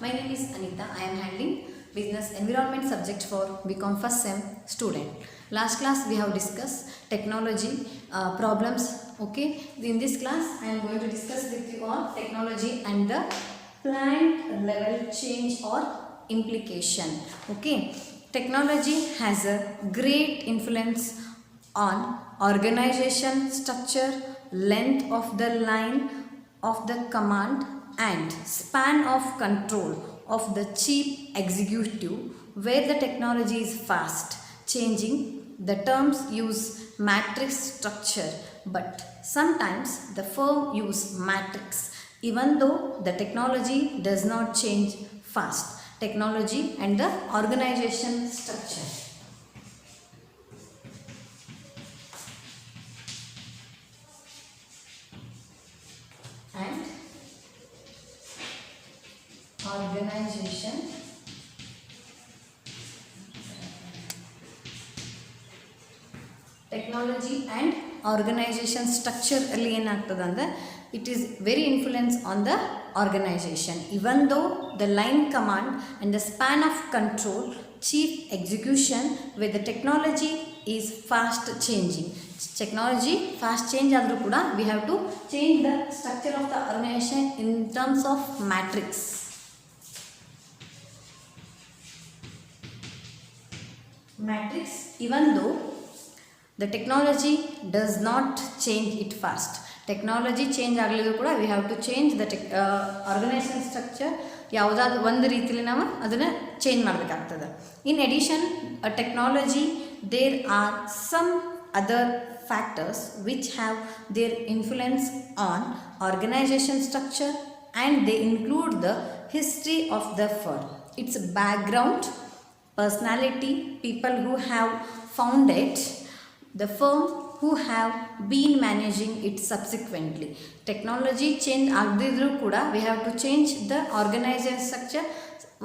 My name is Anita. I am handling business environment subject for BCom first sem student. Last class we have discussed technology problems. Okay, in this class I am going to discuss with you on technology and the plant level change or implication. Okay, technology has a great influence on organization structure, length of the line of the command and span of control of the chief executive, where the technology is fast changing. The terms use matrix structure, but sometimes the firm use matrix even though the technology does not change fast. Technology and the organization structure. And organization technology and organization structure ಅಲ್ಲಿ ಏನಾಗ್ತದೆ ಅಂದರೆ it is very influence on the organization even though the line command and the span of control chief execution where the technology is fast changing. Technology fast change ಆದರೂ ಕೂಡ we have to change the structure of the organization in terms of matrix. Matrix even though the technology does not change it fast. Technology change ಆಗಲಿದ್ರು ಕೂಡ we have to change the organization structure. ಯಾವುದಾದ್ರು ಒಂದು ರೀತಿಯಲ್ಲಿ ನಾವು ಅದನ್ನು change ಮಾಡಬೇಕಾಗ್ತದೆ. In addition, a technology there are some other factors which have their influence on organization structure, and they include the history of the firm, its background, personality, people who have founded the firm, who have been managing it subsequently. Technology change ಆಗದಿದ್ರೂ ಕೂಡ we have to change the organization structure.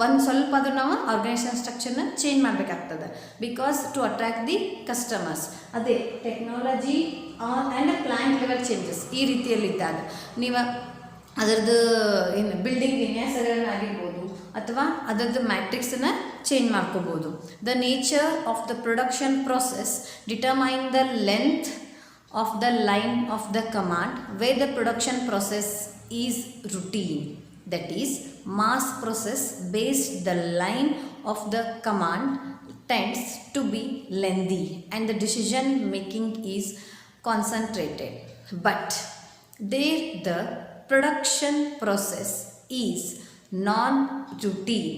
ಒಂದು ಸ್ವಲ್ಪ ಆದರೂ ನಾವು organisation ಸ್ಟ್ರಕ್ಚರ್ನ change ಮಾಡಬೇಕಾಗ್ತದೆ because to attract the customers. ಅದೇ technology and plant level changes ಈ ರೀತಿಯಲ್ಲಿದ್ದಾಗ ನೀವು ಅದರದ್ದು ಏನು ಬಿಲ್ಡಿಂಗ್ ವಿನ್ಯಾಸಗಳನ್ನಾಗಿರ್ಬೋದು ಅಥವಾ ಅದರದ್ದು ಮ್ಯಾಟ್ರಿಕ್ಸನ್ನು ಚೇಂಜ್ ಮಾಡ್ಕೋಬೋದು. The nature of the production process determine the length of the line of the command where the production process is routine. That is, mass process based the line of the command tends to be lengthy and the decision making is concentrated. But there the production process is non-routine,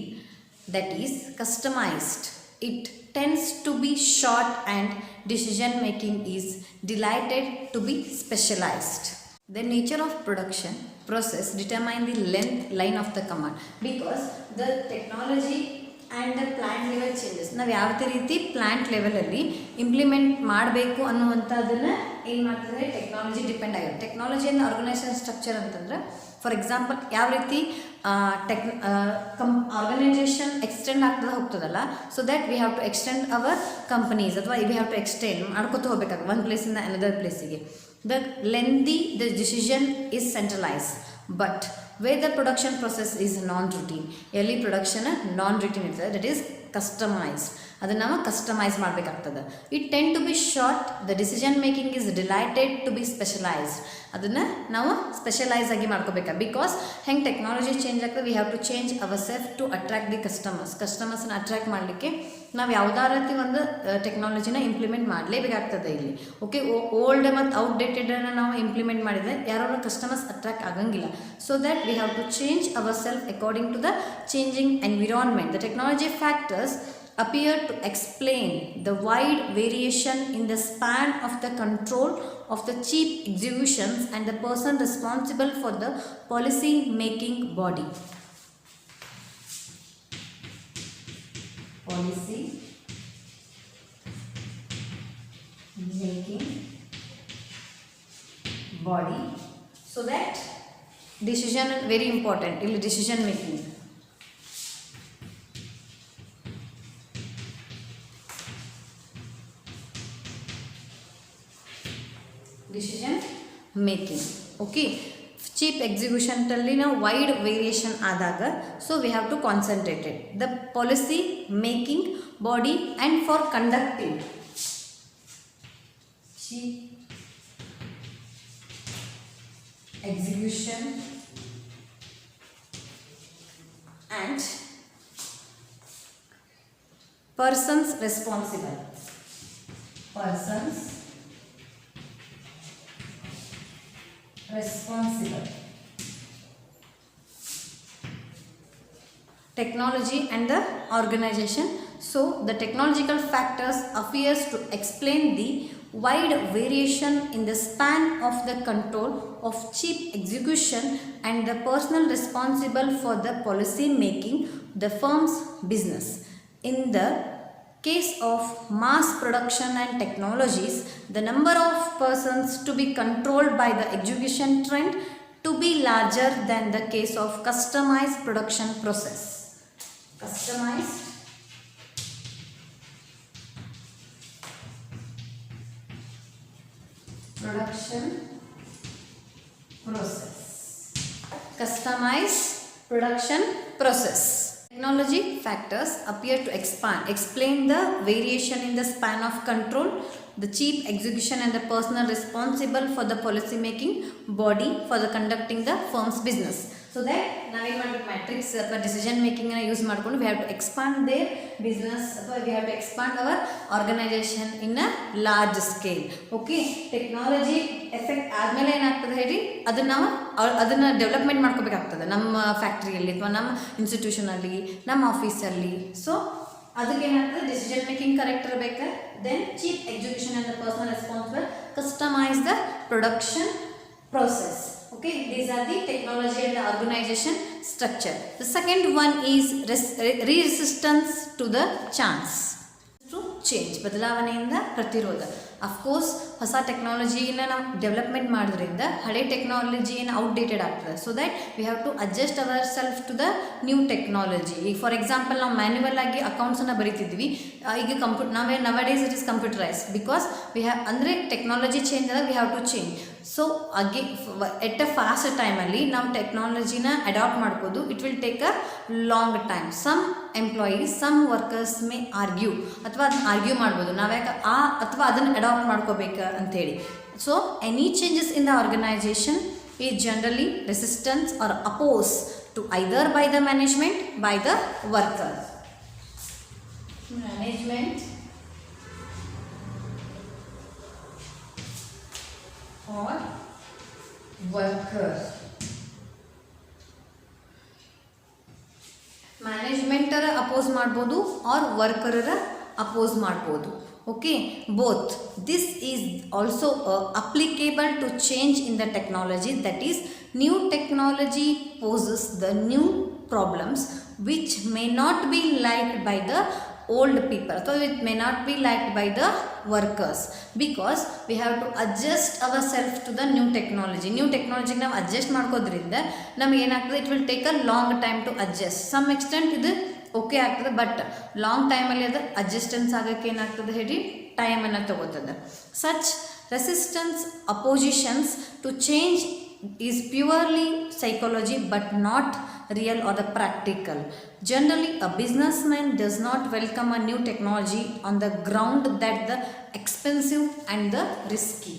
that is customized. It tends to be short and decision making is delighted to be specialized. The nature of production process determine the line of the command because the technology and the plant level changes. ನಾವು ಯಾವ ರೀತಿ plant ಲೆವೆಲಲ್ಲಿ implement ಮಾಡಬೇಕು ಅನ್ನುವಂಥದ್ದನ್ನು ಏನು ಮಾಡ್ತದೆ technology depend ಆಗಿರುತ್ತೆ. Technology and organisation structure ಅಂತಂದ್ರೆ ಫಾರ್ ಎಕ್ಸಾಂಪಲ್ ಯಾವ ರೀತಿ ಆರ್ಗನೈಸೇಷನ್ ಎಕ್ಸ್ಟೆಂಡ್ ಆಗ್ತದೆ ಹೋಗ್ತದಲ್ಲ, so that we have to extend our companies ಅಥವಾ ವಿ ಹ್ಯಾವ್ ಟು ಎಕ್ಸ್ಟೆಂಡ್ ಮಾಡ್ಕೊತ ಹೋಗ್ಬೇಕಾಗುತ್ತೆ ಒಂದು ಪ್ಲೇಸಿಂದ ಅನದರ್ ಪ್ಲೇಸಿಗೆ. The lengthy the decision is centralized, but where the production process is non-routine, ಎಲ್ಲಿ ಪ್ರೊಡಕ್ಷನ್ ನಾನ್ ರೂಟೀನ್ ಇರ್ತದೆ, ದಟ್ ಈಸ್ ಕಸ್ಟಮೈಸ್ಡ್. ಅದನ್ನು ನಾವು ಕಸ್ಟಮೈಸ್ ಮಾಡಬೇಕಾಗ್ತದೆ. It tend to be short, the decision making is delighted to be specialised. ಅದನ್ನು ನಾವು specialise ಆಗಿ ಮಾಡ್ಕೋಬೇಕು because ಹೆಂಗೆ ಟೆಕ್ನಾಲಜಿ ಚೇಂಜ್ ಆಗ್ತದೆ we have to change our self to attract the ಕಸ್ಟಮರ್ಸ್ನ ಅಟ್ರಾಕ್ಟ್ ಮಾಡಲಿಕ್ಕೆ ನಾವು ಯಾವುದಾರ ರೀತಿ ಒಂದು ಟೆಕ್ನಾಲಜಿನ ಇಂಪ್ಲಿಮೆಂಟ್ ಮಾಡಲೇಬೇಕಾಗ್ತದೆ ಇಲ್ಲಿ. ಓಕೆ, ಓಲ್ಡ್ ಮತ್ತು ಔಟ್ಡೇಟೆಡನ್ನು ನಾವು ಇಂಪ್ಲಿಮೆಂಟ್ ಮಾಡಿದರೆ ಯಾರೋ ಕಸ್ಟಮರ್ಸ್ ಅಟ್ರಾಕ್ಟ್ ಆಗಂಗಿಲ್ಲ. So that we have to change hour self according to the changing environment. The technology factors appear to explain the wide variation in the span of the control of the chief executions and the person responsible for the policy making body. Policy making body. So that decision is very important. Decision making. Decision making. Okay, cheap ಎಕ್ಸಿಕ್ಯೂಷನ್ಟಲ್ಲಿ ನಾವು wide variation ಆದಾಗ so we have to concentrated the policy making body and for conducting cheap execution and persons responsible technology and the organization. So the technological factors appears to explain the wide variation in the span of the control of cheap execution and the personnel responsible for the policy making the firm's business. In the case of mass production and technologies, the number of persons to be controlled by the execution trend to be larger than the case of customized production process. Customized production process. Customized production process. Technology factors appear to explain the variation in the span of control, the cheap execution and the personnel responsible for the policy making body for the conducting the firm's business. So that ನಾವೇನು ಮಾಡಬೇಕು matrix ಅಥವಾ decision ಮೇಕಿಂಗನ್ನು use ಮಾಡಿಕೊಂಡು we have to expand their business ಅಥವಾ we have to expand our organisation in a large scale. Okay, technology effect ಆದಮೇಲೆ ಏನಾಗ್ತದೆ ಹೇಳಿ, ಅದನ್ನು ಡೆವಲಪ್ಮೆಂಟ್ ಮಾಡ್ಕೋಬೇಕಾಗ್ತದೆ ನಮ್ಮ ಫ್ಯಾಕ್ಟ್ರಿಯಲ್ಲಿ ಅಥವಾ ನಮ್ಮ ಇನ್ಸ್ಟಿಟ್ಯೂಷನಲ್ಲಿ, ನಮ್ಮ ಆಫೀಸಲ್ಲಿ. ಸೊ ಅದಕ್ಕೇನಾಗ್ತದೆ, ಡಿಸಿಷನ್ ಮೇಕಿಂಗ್ ಕರೆಕ್ಟ್ ಇರಬೇಕು. Then cheap execution and the personal responsible, customise the production process. Okay, these are the technology and the organization structure. The second one is resistance to the chance to change, ಬದಲಾವಣೆಯಿಂದ ಪ್ರತಿರೋಧ. Of course ಹೊಸ ಟೆಕ್ನಾಲಜಿನ ನಾವು development ಮಾಡೋದ್ರಿಂದ ಹಳೆ technology ಏನು outdated ಆಗ್ತದೆ. So that we have to adjust our self to the new technology. ಈಗ for example ನಾವು ಮ್ಯಾನ್ಯುವಲ್ ಆಗಿ ಅಕೌಂಟ್ಸನ್ನು ಬರಿತಿದ್ವಿ, ಈಗ nowadays it is computerise because we have ಅಂದರೆ ಟೆಕ್ನಾಲಜಿ ಚೇಂಜ್ ಆದಾಗ we have to change. So at a fast ಟೈಮಲ್ಲಿ ನಾವು ಟೆಕ್ನಾಲಜಿನ ಅಡಾಪ್ಟ್ ಮಾಡ್ಬೋದು. It will take a long time. Some employees, some workers may argue, ಅಥವಾ ಅದನ್ನ ಆರ್ಗ್ಯೂ ಮಾಡ್ಬೋದು, ನಾವ್ಯಾಕೆ ಅಥವಾ ಅದನ್ನು ಅಡಾಪ್ಟ್ ಮಾಡ್ಕೋಬೇಕು ಅಂಥೇಳಿ. So any changes in the organisation is generally resistance or oppose to either by the management, by the worker. Management or worker. ಮ್ಯಾನೇಜ್ಮೆಂಟರ oppose ಮಾಡ್ಬೋದು ಆರ್ ವರ್ಕರರ ಅಪೋಸ್ ಮಾಡ್ಬೋದು. Okay, both. This is also applicable to change in the technology. That is new technology poses the new problems which may not be liked by the old people, ಅಥವಾ it may not be liked by the workers, because we have to adjust ourselves to the new technology. New ಟೆಕ್ನಾಲಜಿಗೆ ನಾವು adjust ಮಾಡ್ಕೋದ್ರಿಂದ ನಮ್ಗೆ ಏನಾಗ್ತದೆ, it will take a long time to adjust. Some extent ಇದು okay ಆಗ್ತದೆ, but long ಟೈಮಲ್ಲಿ ಅದು ಅಡ್ಜಸ್ಟೆನ್ಸ್ ಆಗೋಕ್ಕೆ ಏನಾಗ್ತದೆ ಹೇಳಿ, ಟೈಮನ್ನು ತಗೋತದೆ. Such resistance oppositions to change is purely psychology but not real or the practical. Generally, a businessman does not welcome a new technology on the ground that the expensive and the risky.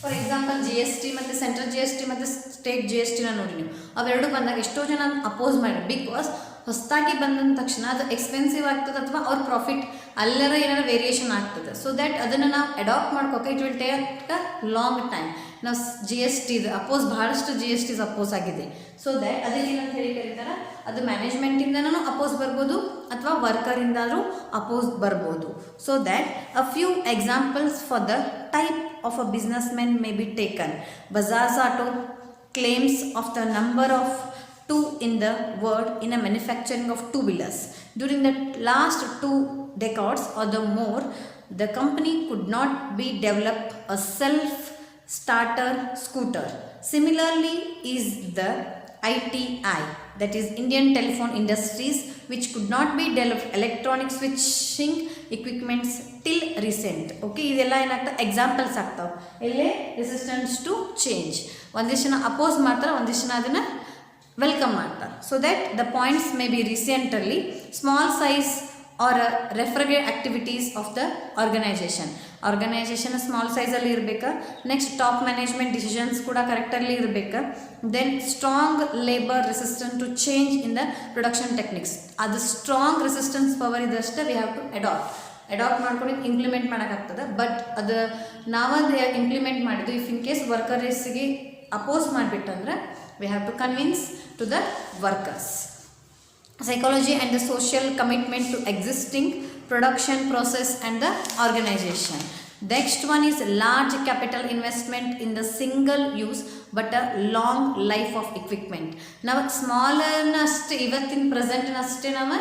For example GST ಮತ್ತು central GST ಮತ್ತು state GSTನ ನೋಡಿ ನೀವು, ಅವೆರಡು ಬಂದಾಗ ಎಷ್ಟೋ ಜನ oppose ಮಾಡಿ, because ಹೊಸದಾಗಿ ಬಂದ ತಕ್ಷಣ ಅದು ಎಕ್ಸ್ಪೆನ್ಸಿವ್ ಆಗ್ತದೆ ಅಥವಾ ಅವ್ರ ಪ್ರಾಫಿಟ್ ಅಲ್ಲರ ಏನಾರ ವೇರಿಯೇಷನ್ ಆಗ್ತದೆ. ಸೊ ದ್ಯಾಟ್ ಅದನ್ನು ನಾವು ಅಡಾಪ್ಟ್ ಮಾಡ್ಕೋಕೆ it will take a long time. ನಾವು GST ಅಪೋಸ್ ಭಾಳಷ್ಟು GSTs ಅಪೋಸ್ ಆಗಿದೆ. ಸೊ ದ್ಯಾಟ್ ಅದೇನಂತ ಹೇಳಿ ಕರೀತಾರೆ, ಅದು ಮ್ಯಾನೇಜ್ಮೆಂಟಿಂದನೂ ಅಪೋಸ್ ಬರ್ಬೋದು ಅಥವಾ ವರ್ಕರಿಂದಾದರೂ ಅಪೋಸ್ ಬರ್ಬೋದು. So that a few examples for the type of a businessman may be taken. Bajaj Auto claims of the number of two in the world in a manufacturing of two-wheelers. During the last 2 decades or the more, the company could not be developed a self-starter scooter. Similarly is the ITI, that is Indian Telephone Industries, which could not be developed electronic switching equipments till recent. Okay, ಇದೆಲ್ಲ ಏನಾಗ್ತದೆ examples ಆಗ್ತಾವೆ. ಎಲ್ಲೇ resistance to change, ಒಂದಿಷ್ಟು ಜನ oppose ಮಾಡ್ತಾರೆ, ಒಂದಿಷ್ಟು ಜನ ಅದನ್ನು ವೆಲ್ಕಮ್ ಮಾಡ್ತಾರೆ. So that the points may be recently small size or refrigerate activities of the organisation. Organisation small ಸೈಜಲ್ಲಿ ಇರಬೇಕಾ, ನೆಕ್ಸ್ಟ್ ಟಾಪ್ ಮ್ಯಾನೇಜ್ಮೆಂಟ್ ಡಿಸಿಷನ್ಸ್ ಕೂಡ ಕರೆಕ್ಟಲ್ಲಿ ಇರಬೇಕಾ, then strong labour resistant to change in the production techniques. ಅದು strong resistance power ಇದಷ್ಟೇ we have to adapt ಮಾಡ್ಕೊಂಡು implement ಮಾಡೋಕ್ಕಾಗ್ತದೆ. But ಅದು ನಾವದು ಇಂಪ್ಲಿಮೆಂಟ್ ಮಾಡಿದ್ದು ಇಫ್ ಇನ್ ಕೇಸ್ ವರ್ಕರ್ಸ್ಗೆ ಅಪೋಸ್ ಮಾಡಿಬಿಟ್ಟಂದ್ರೆ we have to convince to the workers. Psychology and the social commitment to existing production process and the organization. Next one is large capital investment in the single use but a long life of equipment. ನಾವು ಸ್ಮಾಲರ್ನಷ್ಟು ಇವತ್ತಿನ ಪ್ರೆಸೆಂಟ್ನಷ್ಟೇ ನಾವು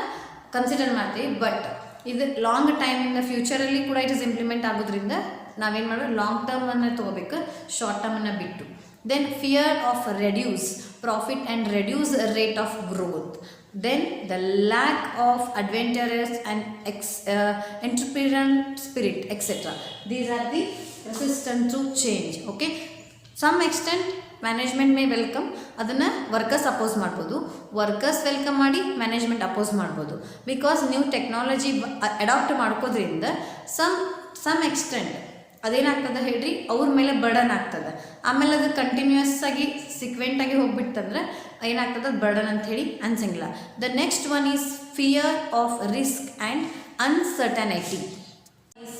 consider ಮಾಡ್ತೀವಿ, but ಇದು long time in the ಫ್ಯೂಚರಲ್ಲಿ ಕೂಡ it is implement ಆಗೋದ್ರಿಂದ ನಾವೇನು ಮಾಡೋದು, long ಟರ್ಮನ್ನು ತೊಗೋಬೇಕು, ಶಾರ್ಟ್ ಟರ್ಮನ್ನು ಬಿಟ್ಟು. Then fear of reduce profit and reduce rate of growth. Then the lack of adventurous and entrepreneurial spirit, etc. These are the resistant to change. Okay, some extent management May welcome, ಅದನ್ನು workers oppose ಮಾಡ್ಬೋದು, workers welcome ಮಾಡಿ management oppose ಮಾಡ್ಬೋದು. Because ನೀವು technology adapt ಮಾಡ್ಕೋದ್ರಿಂದ some extent ಅದೇನಾಗ್ತದೆ ಹೇಳ್ರಿ, ಅವ್ರ ಮೇಲೆ burden ಆಗ್ತದೆ. ಆಮೇಲೆ ಅದು ಕಂಟಿನ್ಯೂಸ್ ಆಗಿ ಸಿಕ್ವೆಂಟಾಗಿ ಹೋಗ್ಬಿಟ್ಟಂದ್ರೆ ಏನಾಗ್ತದೆ, ಅದು ಬರ್ಡನ್ ಅಂತ ಹೇಳಿ ಅನ್ಸಂಗಿಲ್ಲ. The next one is fear of risk and uncertainty.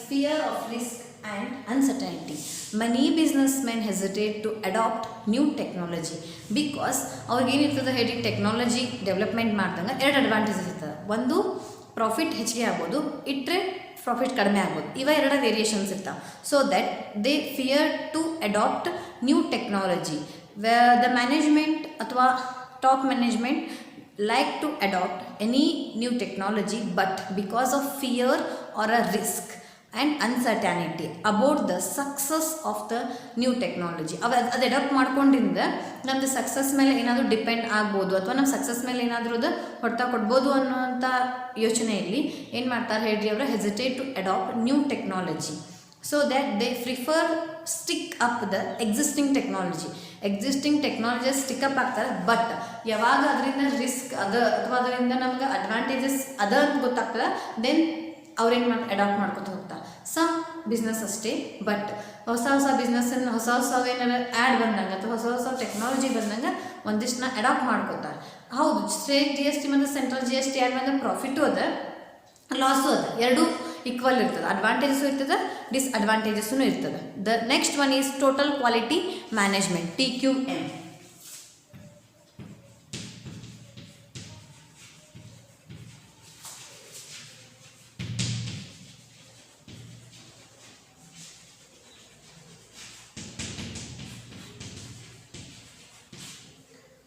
Fear of risk and uncertainty. Many businessmen hesitate to adapt new technology because ಅವ್ರಿಗೇನಿರ್ತದೆ ಹೇಳಿ, ಟೆಕ್ನಾಲಜಿ ಡೆವಲಪ್ಮೆಂಟ್ ಮಾಡ್ದಂಗೆ ಎರಡು ಅಡ್ವಾಂಟೇಜಸ್ ಇರ್ತದೆ. ಒಂದು, ಪ್ರಾಫಿಟ್ ಹೆಚ್ಚಿಗೆ ಆಗ್ಬೋದು, ಇಟ್ಟರೆ ಪ್ರಾಫಿಟ್ ಕಡಿಮೆ ಆಗ್ಬೋದು. ಇವ ಎರಡು ವೇರಿಯೇಷನ್ಸ್ ಇರ್ತಾವೆ. So that they fear to adapt new technology. The management ಅಥವಾ top management like to adopt any new technology, but because of fear or a risk and uncertainty about the success of the new technology, ಅದು adapt ಮಾಡ್ಕೊಂಡಿಂದ ನಮ್ಮದು success ಮೇಲೆ ಏನಾದರೂ depend ಆಗ್ಬೋದು, ಅಥವಾ ನಮ್ಮ success ಮೇಲೆ ಏನಾದರೂ ಅದು ಹೊಡ್ತಾ ಕೊಡ್ಬೋದು ಅನ್ನೋಂಥ ಯೋಚನೆಯಲ್ಲಿ ಏನು ಮಾಡ್ತಾರೆ ಹೇಳ್ರಿ, ಅವರು hesitate to adapt new technology. So that they prefer stick up the existing technologies stick up ಆಗ್ತಾರೆ. ಬಟ್ ಯಾವಾಗ ಅದರಿಂದ ರಿಸ್ಕ್ ಅಥವಾ ಅದರಿಂದ ನಮ್ಗೆ ಅಡ್ವಾಂಟೇಜಸ್ ಅಂತ ಗೊತ್ತಾಗ್ತದೆ, ದೆನ್ ಅವ್ರೇನು ಅಡಾಪ್ಟ್ ಮಾಡ್ಕೊತ ಹೋಗ್ತಾರೆ. ಸಮ್ ಬಿಸ್ನೆಸ್ ಅಷ್ಟೇ, ಬಟ್ ಹೊಸ ಬಿಸ್ನೆಸ್ಸನ್ನು ಹೊಸ ಏನಾರು ಆ್ಯಡ್ ಬಂದಂಗೆ ಅಥವಾ ಹೊಸ ಟೆಕ್ನಾಲಜಿ ಬಂದಂಗೆ ಒಂದಿಷ್ಟನ್ನ ಅಡಾಪ್ಟ್ ಮಾಡ್ಕೊತಾರೆ. ಹೌದು, ಸ್ಟೇಟ್ GST ಮತ್ತು ಸೆಂಟ್ರಲ್ GST ಆ್ಯಡ್ ಬಂದಾಗ ಪ್ರಾಫಿಟು ಅದ, ಲಾಸು ಅದ, ಎರಡೂ ಈಕ್ವಲ್ ಇರ್ತದೆ. ಅಡ್ವಾಂಟೇಜಸ್ಸು ಇರ್ತದೆ, ಡಿಸ್ಅಡ್ವಾಂಟೇಜಸ್ಸೂ ಇರ್ತದೆ. The next one is total quality management, TQM.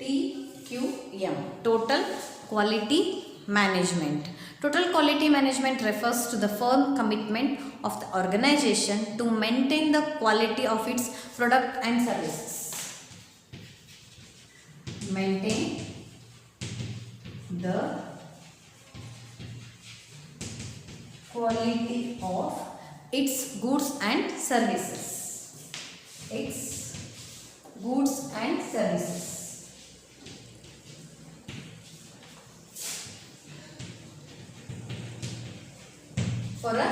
TQM, total quality management. Total quality management refers to the firm commitment of the organization to maintain the quality of its product and services. Maintain the quality of its goods and services. Its goods and services. For a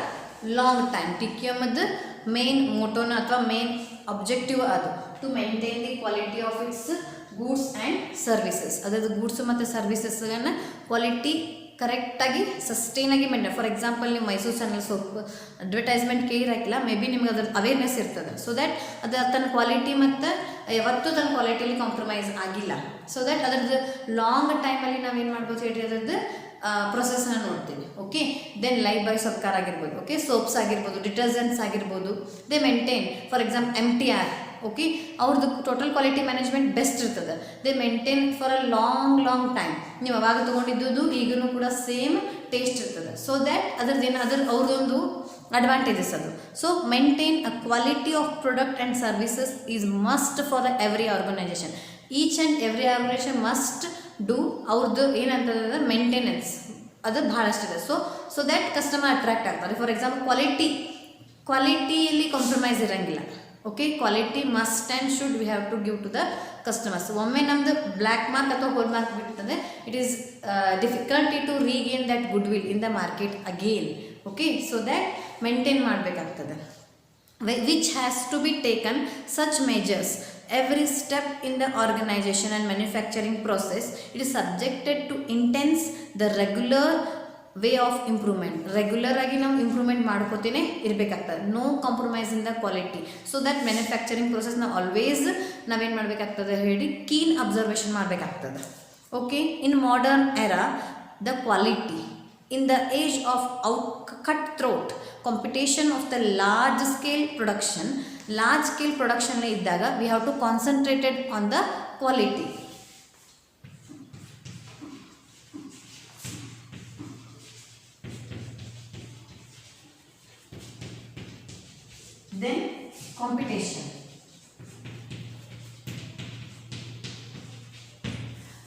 long time. TQM main ಮೋಟೋನ ಅಥವಾ main objective ಅದು to maintain the quality of its goods and services. ಅದ್ರದ್ದು goods ಮತ್ತು ಸರ್ವಿಸಸ್ಗಳನ್ನು quality ಕರೆಕ್ಟಾಗಿ ಸಸ್ಟೈನಾಗಿ maintain. For example, ನೀವು Mysore channel soap advertisement care ಹಾಕಿಲ್ಲ, ಮೇ ಬಿ ನಿಮ್ಗೆ ಅದ್ರ ಅವೇರ್ನೆಸ್ ಇರ್ತದೆ. ಸೊ ದ್ಯಾಟ್ ಅದು ತನ್ನ ಕ್ವಾಲಿಟಿ ಮತ್ತು ಯಾವತ್ತೂ ತನ್ನ ಕ್ವಾಲಿಟಿಯಲ್ಲಿ ಕಾಂಪ್ರಮೈಸ್ ಆಗಿಲ್ಲ. ಸೊ ದ್ಯಾಟ್ ಅದ್ರದ್ದು ಲಾಂಗ್ ಟೈಮಲ್ಲಿ ನಾವೇನು ಮಾಡ್ಬೋದು ಹೇಳಿ, ಅದ್ರದ್ದು ಪ್ರೊಸೆಸ್ನ ನೋಡ್ತೀವಿ. ಓಕೆ, ದೆನ್ ಲೈಫ್ ಬಾಯ್ ಸಬ್ಕಾರ್ ಆಗಿರ್ಬೋದು, ಓಕೆ, ಸೋಪ್ಸ್ ಆಗಿರ್ಬೋದು, ಡಿಟರ್ಜೆಂಟ್ಸ್ ಆಗಿರ್ಬೋದು, they maintain. For example MTR, okay, ಅವ್ರದ್ದು ಟೋಟಲ್ ಕ್ವಾಲಿಟಿ ಮ್ಯಾನೇಜ್ಮೆಂಟ್ ಬೆಸ್ಟ್ ಇರ್ತದೆ. They maintain for a long time. ನೀವು ಅವಾಗ ತೊಗೊಂಡಿದ್ದು ಈಗೂ ಕೂಡ ಸೇಮ್ ಟೇಸ್ಟ್ ಇರ್ತದೆ. ಸೊ ದ್ಯಾಟ್ ಅವ್ರದ್ದೊಂದು ಅಡ್ವಾಂಟೇಜಸ್ ಅದು. So maintain a quality of product and services is must for every organisation. Each and every organisation must do ಅವ್ರದ್ದು ಏನಂತಂದ್ರೆ ಮೇಂಟೆನೆನ್ಸ್ ಅದು ಭಾಳಷ್ಟಿದೆ. ಸೊ ದ್ಯಾಟ್ ಕಸ್ಟಮರ್ ಅಟ್ರಾಕ್ಟ್ ಆಗ್ತಾರೆ. ಫಾರ್ ಎಕ್ಸಾಂಪಲ್ ಕ್ವಾಲಿಟಿಯಲ್ಲಿ compromise ಇರೋಂಗಿಲ್ಲ. Okay, quality must and should we have to give to the customers. ಒಮ್ಮೆ ನಮ್ಮದು black mark ಅಥವಾ ಹೋಲ್ ಮಾರ್ಕ್ ಬಿಡ್ತದೆ, it is difficulty to regain that goodwill in the market again. Okay, so that maintain ಮಾಡಬೇಕಾಗ್ತದೆ. Which has to be taken such measures every step in the organization and manufacturing process. It is subjected to intense the regular way of improvement. Regular ಆಗಿ ನಾವು improvement ಮಾಡ್ಕೋತೇನೆ ಇರಬೇಕಾಗ್ತದೆ. No compromise in the quality. So that manufacturing process ನಾವು always ನಾವೇನು ಮಾಡಬೇಕಾಗ್ತದೆ ಹೇಳಿ keen observation ಮಾಡಬೇಕಾಗ್ತದೆ. Okay, in modern era the quality in the age of cutthroat competition of the large scale production ಇದ್ದಾಗ we have to concentrated on the quality. Then competition.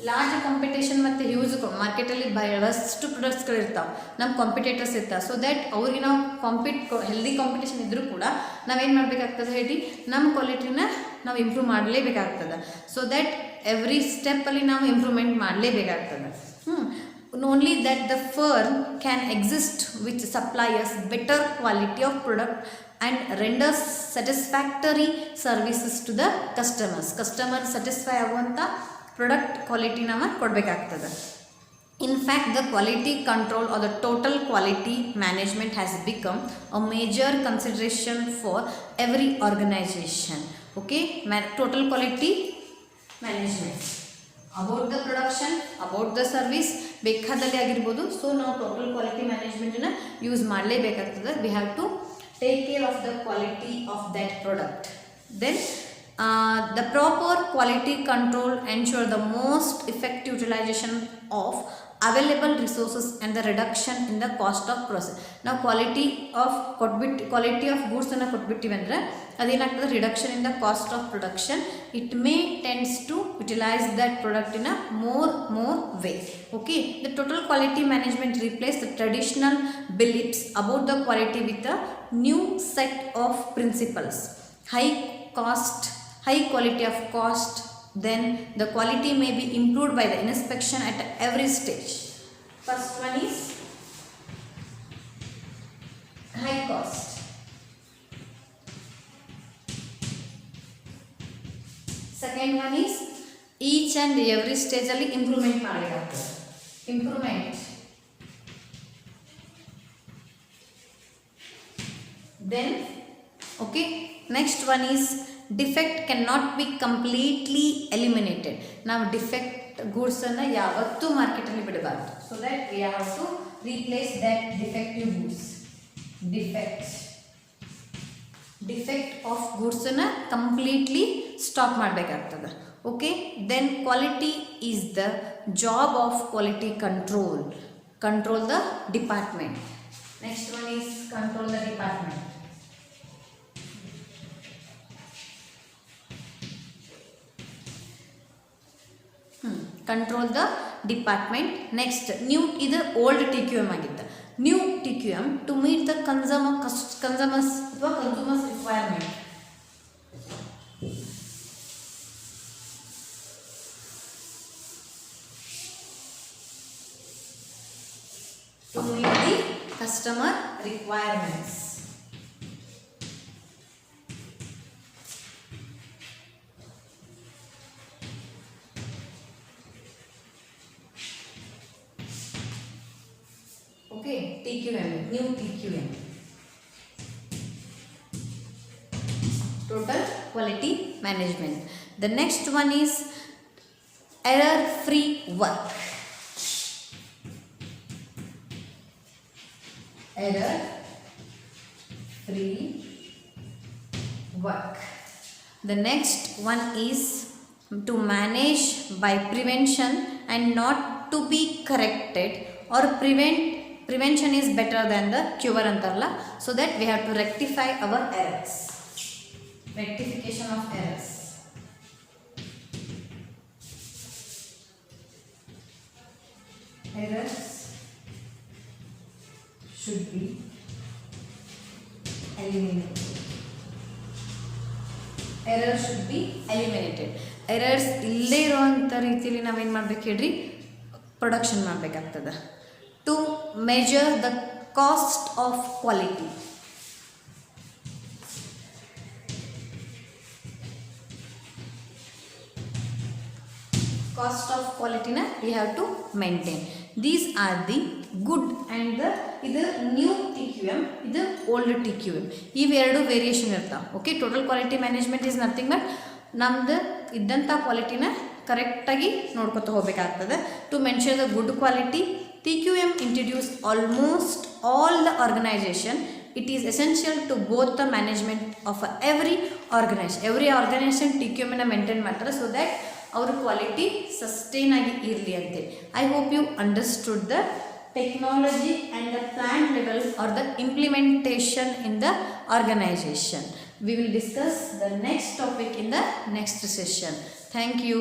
Large competition ಮತ್ತು huge ಮಾರ್ಕೆಟಲ್ಲಿ ಬಹಳಷ್ಟು ಪ್ರಾಡಕ್ಟ್ಸ್ಗಳಿರ್ತಾವೆ, ನಮ್ಮ competitors ಇರ್ತಾವೆ. So that ಅವ್ರಿಗೆ ನಾವು healthy competition ಇದ್ದರೂ ಕೂಡ ನಾವೇನು ಮಾಡಬೇಕಾಗ್ತದೆ ಹೇಳಿ, ನಮ್ಮ ಕ್ವಾಲಿಟಿನ ನಾವು ಇಂಪ್ರೂವ್ ಮಾಡಲೇಬೇಕಾಗ್ತದೆ. ಸೊ ದ್ಯಾಟ್ ಎವ್ರಿ ಸ್ಟೆಪ್ಪಲ್ಲಿ ನಾವು ಇಂಪ್ರೂವ್ಮೆಂಟ್ ಮಾಡಲೇಬೇಕಾಗ್ತದೆ. Only that the firm can exist which suppliers better quality of product and renders satisfactory services to the customer satisfy ಆಗುವಂಥ ಪ್ರಾಡಕ್ಟ್ ಕ್ವಾಲಿಟಿ ನಾವು ಕೊಡಬೇಕಾಗ್ತದೆ. In fact, the quality control or the total quality management has become a major consideration for every organization. Okay, total quality management about the production, about the service ಬೇಕಾದಲ್ಲಿ ಆಗಿರ್ಬೋದು. ಸೊ ನಾವು total quality ಮ್ಯಾನೇಜ್ಮೆಂಟನ್ನು use ಮಾಡಲೇಬೇಕಾಗ್ತದೆ. We have to take care of the quality of that product. Then the proper quality control ensure the most effective utilization of available resources and the reduction in the cost of process. ನಾವು quality of ಗೂಡ್ಸನ್ನು ಕೊಟ್ಬಿಟ್ಟಿವಿ ಅಂದರೆ ಅದೇನಾಗ್ತದೆ, reduction in the cost of production. It may tends to utilise that product in a more way. Okay, the total quality management replace the traditional beliefs about the quality with a new set of principles. High quality of cost. Then the quality may be improved by the inspection at every stage. First one is high cost. Second one is each and every stage ಅಲ್ಲಿ improvement ಮಾಡಬೇಕಾಗ್ತದೆ. Improvement. Then okay, next one is defect can not be completely eliminated. ನಾವು defect ಗೂಡ್ಸನ್ನು ಯಾವತ್ತೂ ಮಾರ್ಕೆಟಲ್ಲಿ ಬಿಡಬಾರ್ದು. So that we have to replace that defective goods. Defect of ಗೂಡ್ಸನ್ನು completely stop ಮಾಡಬೇಕಾಗ್ತದೆ. Okay, then quality is the job of quality control the department. Next one is control the department. Control the department. Next ಇದು old TQM ಆಗಿತ್ತು. New TQM to meet the ಕನ್ಸಮರ್ಸ್ ಅಥವಾ consumers requirement. To meet the customer requirements. Okay, TQM, new TQM, total quality management. The next one is error-free work. Error-free work. The next one is to manage by prevention and not to be corrected, or prevention is better than the cure antarla. So that we have to rectify our errors. Rectification of errors. be eliminated. Error should be eliminated. Errors ಇಲ್ಲೇ ಇರುವಂಥ ರೀತಿಯಲ್ಲಿ ನಾವೇನು ಮಾಡ್ಬೇಕು ಹೇಳ್ರಿ, production ಮಾಡಬೇಕಾಗ್ತದೆ. To measure the cost of quality. Cost of quality na we have to maintain. These are the good and the ಇದು new TQM, ಇದು old TQM. ಇವೆರಡು ವೇರಿಯೇಷನ್ ಇರ್ತಾವೆ. Okay, total quality management is nothing but ನಮ್ದು ಇದ್ದಂಥ ಕ್ವಾಲಿಟಿನ ಕರೆಕ್ಟಾಗಿ ನೋಡ್ಕೊತ ಹೋಗಬೇಕಾಗ್ತದೆ. To mention the good quality, TQM introduce almost all the organisation. It is essential to both the management of every organization. Every organization TQM ನ maintain ಮಾಡ್ತಾರೆ so that ಅವ್ರ quality sustain ಆಗಿ ಇರಲಿ ಅಂತೇಳಿ. I hope you understood the technology and the plan level or the implementation in the organisation. We will discuss the next topic in the next session. Thank you.